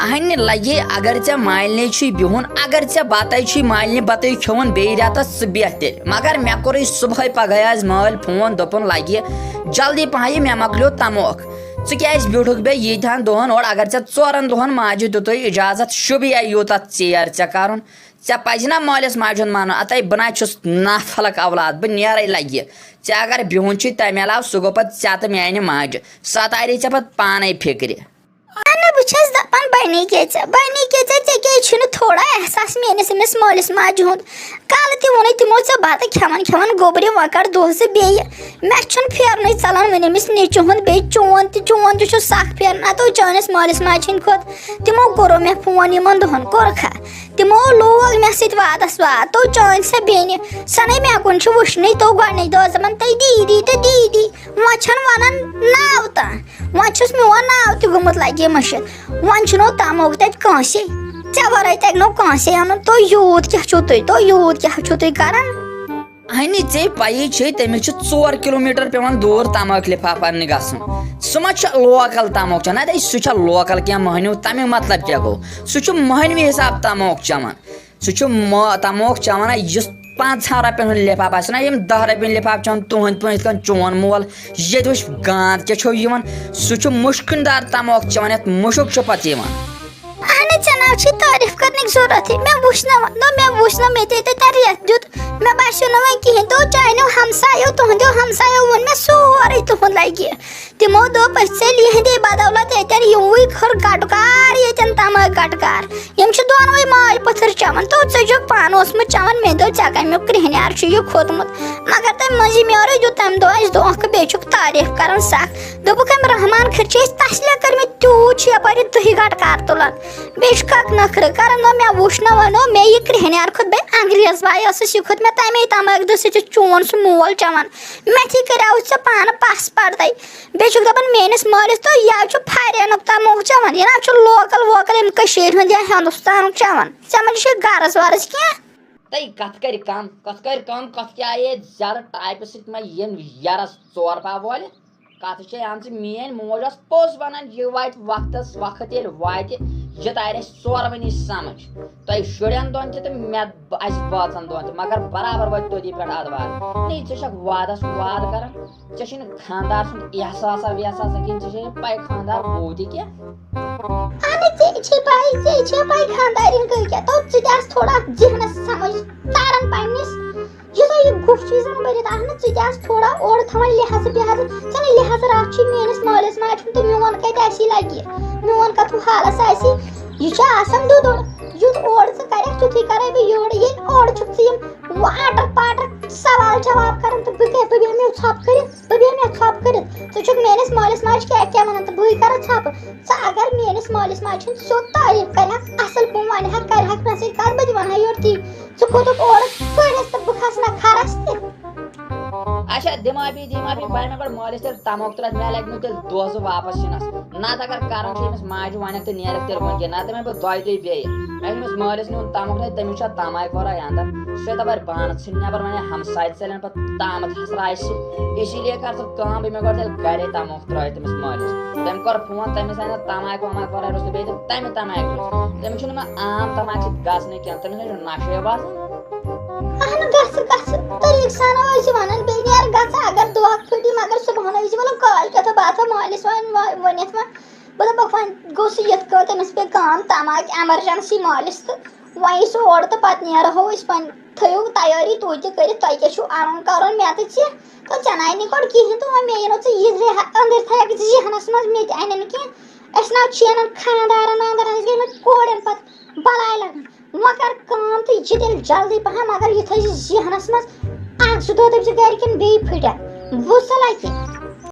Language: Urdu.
اہنہِ لگے اگر ژےٚ مالنہِ چھُے بِہُن اگر ژےٚ بتَے چھُے مالنہِ بتٕے کھیوٚن بیٚیہِ رٮ۪تس ژٕ بیٚہہ تیٚلہِ مگر مےٚ کوٚرُے صُبحٲے پگہٲے آز مٲلۍ فون دوٚپُن لگہِ جلدی پہن یہِ مےٚ مۄکلیو تموکھ ژٕ کیٛازِ بیوٗٹھُکھ بیٚیہِ ییٖتہن دۄہن اورٕ اگر ژےٚ 4 دۄہن ماجہِ دِتُے اِجازت شُبیا یوٗتاہ ژیر ژےٚ کرُن ژےٚ پزِ نا مٲلِس ماجہِ ہُنٛد مانُن اَتے بہٕ نہ چھُس نافلک اولاد بہٕ نیرے لگہِ ژےٚ اگر بِہُن چھُے تمہِ علاوٕ سُہ گوٚو پتہٕ ژےٚ تہٕ میانہِ ماجہِ سۄ تارے ژےٚ پتہٕ پانے فِکرِ بہٕ چھَس دپان بنی کیٛاہ ژےٚ کیٛازِ چھُنہٕ تھوڑا احساس میٲنِس أمِس مٲلِس ماجہِ ہُنٛد کالہٕ تہِ ووٚنُے تِمو ژےٚ بتہٕ کھٮ۪وان گوٚبرِ وۄنۍ کڑ دۄہ زٕ بیٚیہِ مےٚ چھُنہٕ پھیرنٕے ژلان وۄنۍ أمِس نیٚچوٗ ہُنٛد بیٚیہِ چون تہِ چھُ سکھ پھیران نتہٕ چٲنِس مٲلِس ماجہِ ہٕنٛدِ کھۄتہٕ تِمو کوٚرُو مےٚ فون یِمن دۄہن کوٚرکھا تِمو لوگ مےٚ سۭتۍ وادس واد تو چٲنۍ سۄ بیٚنہِ سۄ نَے مےٚ کُن چھُ وٕچھنٕے تو گۄڈنِکۍ دۄہ دپان تُہۍ دیٖدی تہٕ دیٖدی وۄنۍ چھَنہٕ وَنان ناو تانۍ وۄنۍ چھُس میون ناو تہِ گوٚمُت لگہِ مٔشِد وۄنۍ چھُنو تموکھ تتہِ کٲنٛسے ژےٚ ورٲے تگنو کٲنٛسے اَنُن تُہۍ یوٗت کیٛاہ چھُو تُہۍ کران اہنہِ ژےٚ پیی چھے تٔمِس چھُ 4 کِلوٗمیٖٹر پیوان دوٗر تماکھ لِفاف اننہِ گژھُن سُہ ما چھُ لوکل تموکھ چٮ۪وان اَدے سُہ چھا لوکل کینٛہہ مٔہنیوٗ تمیُک مطلب کیٛاہ گوٚو سُہ چھُ مٔہنوِ حساب تموکھ چٮ۪وان سُہ چھُ تموکھ چٮ۪وان یُس 500 رۄپین ہُنٛد لِفاف آسہِ نا یِم 10 رۄپین لِفاف چٮ۪وان تُہنٛدۍ پٲٹھۍ یِتھ کٔنۍ چون مول ییٚتہِ وٕچھ گانٛد کیٛاہ چھو یِوان سُہ چھُ مُشکِن دار تموکھ چٮ۪وان یتھ مُشُک چھُ پتہٕ یِوان ژےٚ نہ چھُے تعریٖف کرنٕکۍ ضروٗرتھٕے مےٚ وٕچھ نہٕ مےٚ تے تتٮ۪ن رٮ۪تھ دیُت مےٚ باسیو نہٕ وۄنۍ کِہینۍ تو چانیو ہمسایو تُہنٛدیو ہمسایو ووٚن مےٚ سورُے تُہُنٛد لگہِ تِمو دوٚپ أسۍ ژٔلۍ یِہنٛدے بدولت ییٚتٮ۪ن یِوٕے کھٔر گٹکار ییٚتٮ۪ن تماکھ گٹکار یِم چھِ دۄنوے ماے پٔتھٕر چٮ۪وان تو ژٕ چھُکھ پانہٕ اوسمُت چٮ۪وان مےٚ دوٚپ ژےٚ کمیُک کرٛہنیار چھُ یہِ کھوٚتمُت مگر تمہِ منٛزٕ میورٕے دیُت تمہِ دۄہ اَسہِ دھونٛکھٕ بیٚیہِ چھُکھ تعریٖف کران سکھ دوٚپُکھ أمۍ رحمان کھٔر چھِ أسۍ تسلیہ کٔرمٕتۍ تیوٗت چھِ یپٲرۍ دٕہہِ گٹکار تُلان بیٚیہِ چھُکھ اکھ نخرٕ کران دوٚپ مےٚ وٕچھ نہ وۄنۍ مےٚ یہِ کرٛہنیار کھوٚت بیٚیہِ انگریز باے ٲسٕس یہِ کھوٚت مےٚ تمے تماکھ دۄہ سۭتۍ چون سُہ مول چٮ۪وان مےٚ کریاو ژےٚ پانہٕ پس پردے بیٚیہِ چھُکھ دپان میٲنِس مٲلِس تو یہِ چھُ پھرینُک تموکھ چٮ۪وان یہِ نہ چھُ لوکل اَمہِ کٔشیٖرِ ہُنٛد یا ہندوستانُک چٮ۪وان ژےٚ ما چھُے غرض ورض کینٛہہ تٔے کتھ کرِ کم کتھ کیٛاہ آیے زیادٕ ٹایپہٕ سۭتۍ ما یِن یرس 4 پاو وٲلہِ کتھ چھے آمژٕ میٲنۍ موج ٲس پوٚز ونان یہِ واتہِ وقت ییٚلہِ واتہِ یہِ تارِ اَسہِ ژورؤنی سمجھ تۄہہِ شُرٮ۪ن دۄہن تہِ تہٕ مےٚ اَسہِ بٲژن دۄہن تہِ مگر برابر وٲتۍ توٚتی پٮ۪ٹھ ادوار نی ژٕ چھکھ وادس واد کران ژےٚ چھُے نہٕ خانٛدار سُنٛد احساسا وحساسا کِہینۍ ژےٚ چھے نہٕ پاے خانٛدار گوٚو تہِ کینٛہہ ژےٚ چھے پاے خانٛدارٮ۪ن گٔے کیٛاہ تو ژٕ تہِ آس تھوڑا ذہنس سمجھ تاران پننِس یوٗتاہ یہِ گُف چھُے زن بٔرِتھ اہن ژٕ تہِ آس تھوڑا اورٕ تھاوان لحاظہٕ ژےٚ نہٕ لحاظہٕ راتھ چھُے میٲنِس مٲلِس ماجہِ ہُنٛد تہٕ میون کتہِ آسی لگہِ میون کتھُو حالس آسی یہِ چھُ آسان دُدُر یُتھ اورٕ ژٕ کرکھ تیُتھُے کرے بہٕ یورٕ ییٚلہِ اورٕ چھُکھ ژٕ یِم آٹر پاٹر سوال جواب کران تہٕ بہٕ بیٚہمہٕ مےٚ ژھۄپہٕ کٔرِتھ ژٕ چھُکھ میٲنِس مٲلِس ماجہِ کیٛاہ ونان تہٕ بٕے کرٕ ژھۄپہٕ ژٕ اگر میٲنِس مٲلِس ماجہِ ہُنٛد سیوٚد تعریٖف کرہکھ اصٕل پٲٹھۍ ونہکھ کرہکھ مےٚ سۭتۍ کتھ بہٕ تہِ ونہا یورٕ تی ژٕ کھوٚتُکھ اورٕ کھٔرِس تہٕ بہٕ کھسنا کھرس تہِ اچھا دِماپی بہٕ مےٚ گۄڈٕ مٲلِس تیٚلہِ تموکھ ترٛٲوِتھ مےٚ لگہِ نہٕ تیٚلہِ دۄہ زٕ واپس یِنس نتہٕ اگر کران چھِ أمِس ماجہِ ونکھ تہٕ نیرکھ تیٚلہِ وٕنکیٚن نتہٕ دِمے بہٕ دۄیہِ دُہۍ بیٚیہِ مےٚ چھُ أمِس مٲلِس نیُن تموکھ ترٛٲوِتھ تٔمِس چھا تماے خورا انٛدر سُہ چھُ تپٲرۍ بانہٕ ژھٕنہِ نٮ۪بر ونے ہمساے ژٔلن پتہٕ تامتھ ہسرا آسہِ اسی لیے کر ژٕ کٲم بہٕ مےٚ گۄڈٕ تیٚلہِ گرے تموکھ ترٛٲوِتھ تٔمِس مٲلِس تٔمۍ کوٚر فون تٔمِس آیہِ نہٕ تماک وماک ورٲے روٚستُے بیٚیہِ تمہِ تماکہِ روٚست تٔمِس چھُنہٕ مےٚ عام تماکہِ سۭتۍ گژھنٕے کینٛہہ تٔمِس چھُ نشے باسان اہن گژھٕ طریٖقہٕ سان ٲسۍ وَنان بیٚیہِ نیرٕ گژھٕ اگر دۄکھ پھٕٹی مگر صُبحن ٲسۍ وَنان کالہِ کٮ۪تھو بہٕ آسہٕ مٲلِس وۄنۍ ؤنِتھ وۄنۍ بہٕ دَپَکھ وۄنۍ گوٚو سُہ یِتھ کٲٹھۍ تٔمِس پیٚیہِ کٲم تماکہِ ایمرجنسی مٲلِس تہٕ وۄنۍ یی سُہ اورٕ تہٕ پَتہٕ نیرہو أسۍ وۄنۍ تھٲیِو تیٲری تُہۍ تہِ کٔرِتھ تۄہہِ کیٛاہ چھُو اَنُن کَرُن مےٚ تہٕ ژےٚ تہٕ ژےٚ نَے نہٕ گۄڈٕ کِہیٖنۍ تہٕ وۄنۍ مےٚ یی نہٕ ژٕ یہِ أنٛدٕرۍ تھایکھ ذہنَس منٛز مےٚ تہِ اَنہِ نہٕ کینٛہہ أسۍ نہ چھِ اَنان خانٛدارَن وانٛدارَن أسۍ گٔے مےٚ کورٮ۪ن پَتہٕ بَلاے لَگان وۄنۍ کر کٲم تہٕ یہِ چھِ تیٚلہِ جلدی پَہَم مگر یہِ تھٲیزِ ذہنَس منٛز اکھ زٕ دۄہ دٔپۍزِ گرِکٮ۪ن بیٚیہِ پھٕٹٮ۪کھ بوٗزتھا لَکہِ